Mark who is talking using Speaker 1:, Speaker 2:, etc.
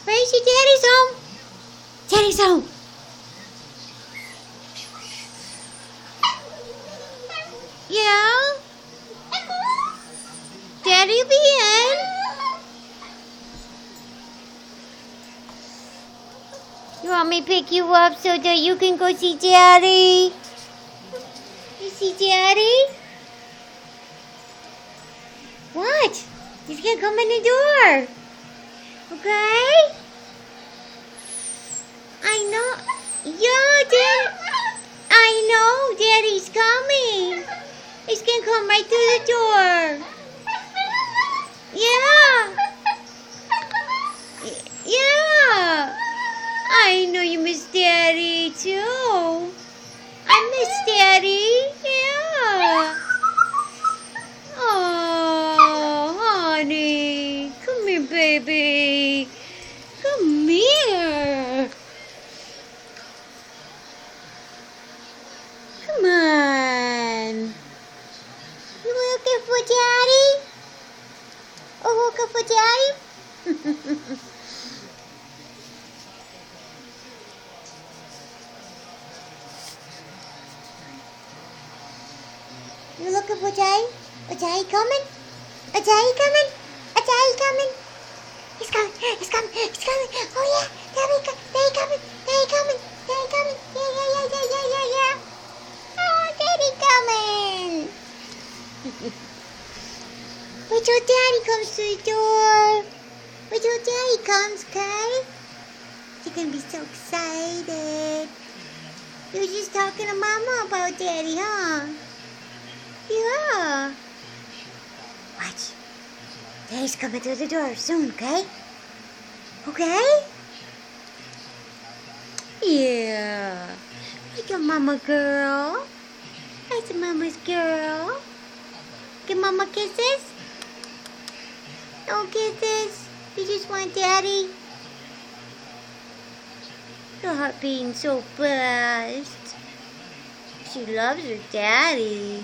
Speaker 1: Gracie, Daddy's home. Daddy's home. Yeah? Daddy'll be in. You want me to pick you up so that you can go see Daddy? You see Daddy? What? He's gonna come in the door. Okay? I know. Yeah, Dad. I know. Daddy's coming. He's gonna come right through the door. Yeah. Yeah. I know you miss Daddy too. I miss Daddy. Yeah. Oh, honey. Come here, baby. Come here. Come on. You looking for Daddy? Oh, looking for Daddy? You looking for Daddy? A Daddy coming? A Daddy coming? A Daddy coming? He's coming. He's coming. He's coming. Oh yeah, Daddy coming. Daddy coming. Daddy coming. Daddy coming. Yeah, yeah, yeah, yeah, yeah, yeah, yeah. Oh, Daddy coming. Wait till Daddy comes to the door. Wait till Daddy comes, okay? You're gonna be so excited. You were just talking to Mama about Daddy, huh? Yeah. Watch. Daddy's coming through the door soon, okay? Okay? Yeah. Like a mama girl. That's a mama's girl. Give Mama kisses? No kisses? You just want Daddy? Your heart beating so fast. She loves her Daddy.